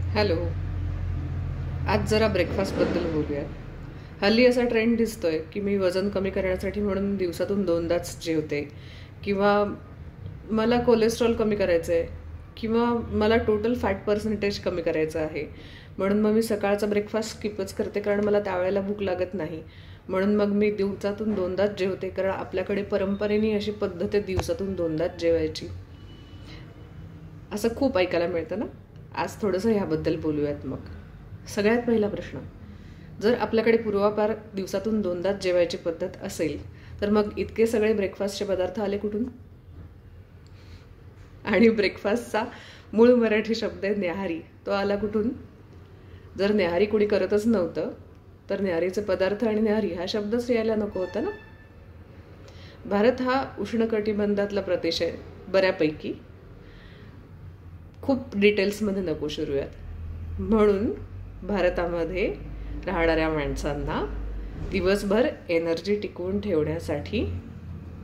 Hello. आज जरा ब्रेकफास्टबद्दल बोलूया. हल्ली असा ट्रेंड दिसतोय की मी वजन कमी करण्यासाठी म्हणून दिवसातून दोनदाच जेवते, किंवा मला कोलेस्ट्रॉल कमी करायचं आहे, किंवा मला टोटल फॅट पर्सेंटेज कमी करायचं आहे, म्हणून मग मी सकाळचा ब्रेकफास्ट स्किपच करते कारण मला त्यावेळेला भूक लागत नाही. म्हणून मग मी दिवसातून दोनदाच जेवते, कारण आपल्याकडे परंपरेने अशी पद्धत आहे दिवसातून दोनदाच जेवायची. असं खूप ऐकायला मिळतं ना. आज थोडंसं ह्याबद्दल बोलूयात. मग सगळ्यात पहिला प्रश्न, जर आपल्याकडे पूर्वापार दिवसातून दोनदाच जेवायची पद्धत असेल तर मग इतके सगळे ब्रेकफास्टचे पदार्थ आले कुठून? आणि ब्रेकफास्टचा मूळ मराठी शब्द आहे न्याहारी, तो आला कुठून? जर न्याहारी कुणी करतच नव्हतं तर न्याहारीचे पदार्थ आणि न्याहारी हा शब्दच यायला नको होता ना. भारत हा उष्णकटिबंधातला प्रदेश आहे बऱ्यापैकी. खूप डिटेल्समध्ये नको शिरूयात. म्हणून भारतामध्ये राहणाऱ्या माणसांना दिवसभर एनर्जी टिकवून ठेवण्यासाठी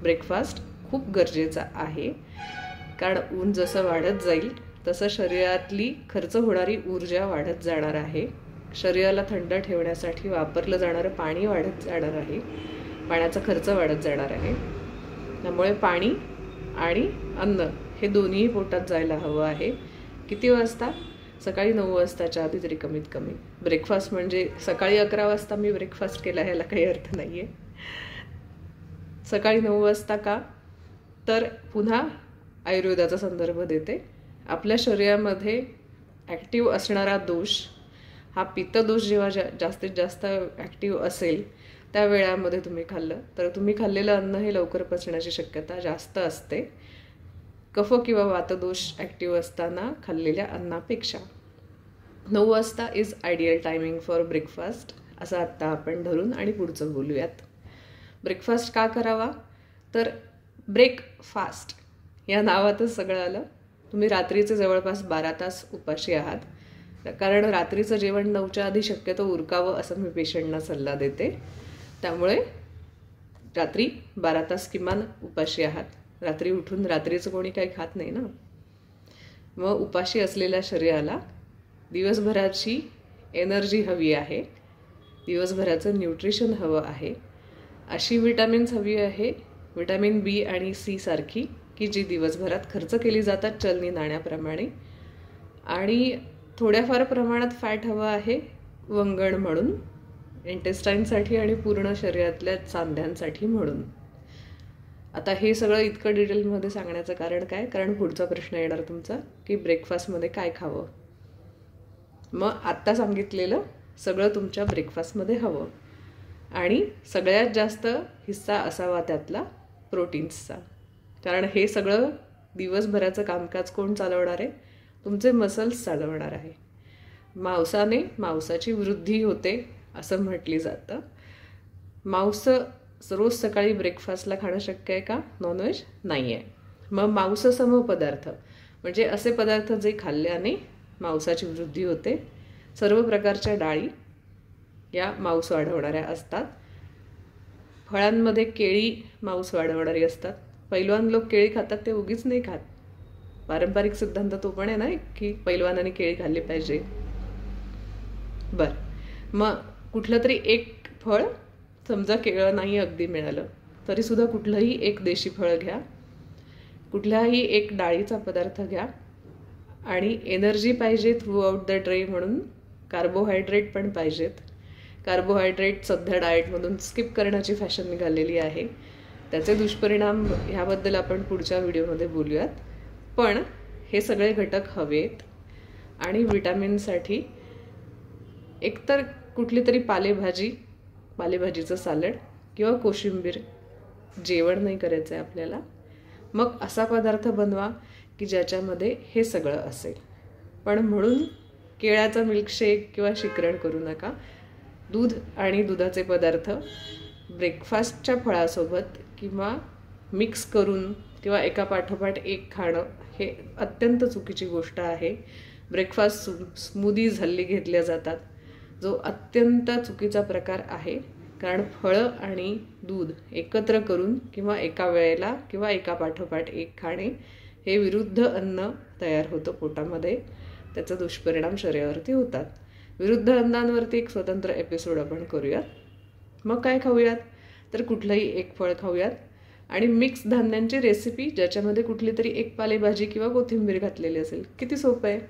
ब्रेकफास्ट खूप गरजेचा आहे. कारण ऊन जसं वाढत जाईल तसं शरीरातली खर्च होणारी ऊर्जा वाढत जाणार आहे. शरीराला थंड ठेवण्यासाठी वापरलं जाणारं पाणी वाढत जाणार आहे. पाण्याचा खर्च वाढत जाणार आहे. त्यामुळे पाणी आणि अन्न हे दोन्ही पोटात जायला हवं आहे. किती वाजता? सकाळी 9 वाजताच्या आधी तरी कमीत कमी. ब्रेकफास्ट म्हणजे सकाळी 11 वाजता मी ब्रेकफास्ट केला ह्याला काही अर्थ नाही आहे. सकाळी 9 वाजता का? तर पुन्हा आयुर्वेदाचा संदर्भ देते. आपल्या शरीरामध्ये ॲक्टिव्ह असणारा दोष हा पित्तदोष जेव्हा जास्तीत जास्त ॲक्टिव्ह असेल त्या वेळामध्ये तुम्ही खाल्लं तर तुम्ही खाल्लेलं अन्न हे लवकर पचण्याची शक्यता जास्त असते, कफ किंवा वातदोष ॲक्टिव्ह असताना खाल्लेल्या अन्नापेक्षा. 9 वाजता is ideal timing for breakfast असं आत्ता आपण धरून आणि पुढचं बोलूयात. ब्रेकफास्ट का करावा? तर ब्रेकफास्ट या नावातच सगळं आलं. तुम्ही रात्रीचे जवळपास 12 तास उपाशी आहात, कारण रात्रीचं जेवण 9च्या आधी शक्यतो उरकावं असं मी पेशंटना सल्ला देते. त्यामुळे रात्री 12 तास किमान उपाशी आहात. रात्री उठून रात्रीचं कोणी काही खात नाही ना. मग उपाशी असलेल्या शरीराला दिवसभराची एनर्जी हवी आहे, दिवसभराचं न्यूट्रिशन हवं आहे. अशी विटॅमिन्स हवी आहे, विटॅमिन बी आणि सी सारखी, की जी दिवसभरात खर्च केली जातात चलनी नाण्याप्रमाणे. आणि थोड्याफार प्रमाणात फॅट हवं आहे वंगण म्हणून, इंटेस्टाईनसाठी आणि पूर्ण शरीरातल्या सांध्यांसाठी म्हणून. आता हे सगळं इतकं डिटेलमध्ये सांगण्याचं कारण काय? कारण पुढचा प्रश्न येणार तुमचा की ब्रेकफास्टमध्ये काय खावं. मग आत्ता सांगितलेलं सगळं तुमच्या ब्रेकफास्टमध्ये हवं. आणि सगळ्यात जास्त हिस्सा असावा त्यातला प्रोटीन्सचा. कारण हे सगळं दिवसभराचं कामकाज कोण चालवणार आहे? तुमचे मसल्स चालवणार आहे. मांसाने मांसाची वृद्धी होते असं म्हटली जातं. मांस रोज सकाळी ब्रेकफास्टला खाणं शक्य आहे का? नॉनव्हेज नाही आहे. मग मांससम पदार्थ म्हणजे असे पदार्थ जे खाल्ल्याने मांसाची वृद्धी होते. सर्व प्रकारच्या डाळी या मांस वाढवणाऱ्या असतात. फळांमध्ये केळी मांस वाढवणारी असतात. पैलवान लोक केळी खातात ते उगीच नाही खात. पारंपरिक सिद्धांत तो पण आहे ना की पैलवानाने केळी खाल्ली पाहिजे. बरं, मग कुठलं तरी एक फळ, समजा केळं नाही अगदी मिळालं तरीसुद्धा कुठलंही एक देशी फळ घ्या, कुठलाही एक डाळीचा पदार्थ घ्या. आणि एनर्जी पाहिजे थ्रू आउट द डे म्हणून कार्बोहायड्रेट पण पाहिजेत. कार्बोहायड्रेट सध्या डाएटमधून स्किप करण्याची फॅशन निघालेली आहे. त्याचे दुष्परिणाम ह्याबद्दल आपण पुढच्या व्हिडिओमध्ये बोलूयात. पण हे सगळे घटक हवेत. आणि विटॅमिनसाठी एकतर कुठली तरी पालेभाजीचं सॅलड किंवा कोशिंबीर जेवण नाही करायचं आहे आपल्याला. मग असा पदार्थ बनवा की ज्याच्यामध्ये हे सगळं असेल. पण म्हणून केळ्याचा मिल्कशेक किंवा शिकरण करू नका. दूध आणि दुधाचे पदार्थ ब्रेकफास्टच्या फळासोबत किंवा मिक्स करून किंवा एका पाठोपाठ एक खाणं हे अत्यंत चुकीची गोष्ट आहे. ब्रेकफास्ट स्मूदीज हल्ली घेतल्या जातात, जो अत्यंत चुकीचा प्रकार आहे. कारण फळं आणि दूध एकत्र करून किंवा एका वेळेला किंवा एका पाठोपाठ एक खाणे हे विरुद्ध अन्न तयार होतं पोटामध्ये. त्याचा दुष्परिणाम शरीरावरती होतात. विरुद्ध अन्नांवरती एक स्वतंत्र एपिसोड आपण करूयात. मग काय खाऊयात तर कुठलंही एक फळ खाऊयात आणि मिक्स धान्यांची रेसिपी ज्याच्यामध्ये कुठली तरी एक पालेभाजी किंवा कोथिंबीर घातलेली असेल. किती सोपं आहे.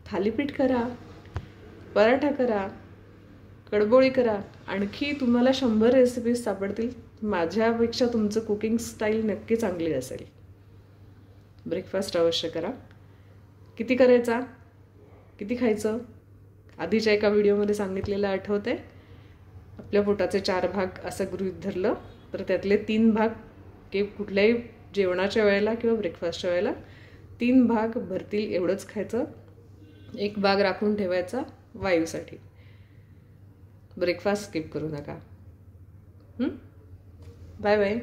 थालीपीठ करा, पराठा करा, कडबोळी करा. आणखी तुम्हाला 100 रेसिपीज सापडतील. माझ्यापेक्षा तुमचं कुकिंग स्टाईल नक्की चांगली असेल. ब्रेकफास्ट अवश्य करा. किती करायचा, किती खायचं, आधीच्या एका व्हिडिओमध्ये सांगितलेलं आठवतंय. आपल्या पोटाचे 4 भाग असं गृहीत धरलं तर त्यातले 3 भाग कुठल्याही जेवणाच्या वेळेला किंवा ब्रेकफास्टच्या वेळेला 3 भाग भरतील एवढंच खायचं. 1 भाग राखून ठेवायचा वायूसाठी. ब्रेकफास्ट स्किप करू नका. Bye bye.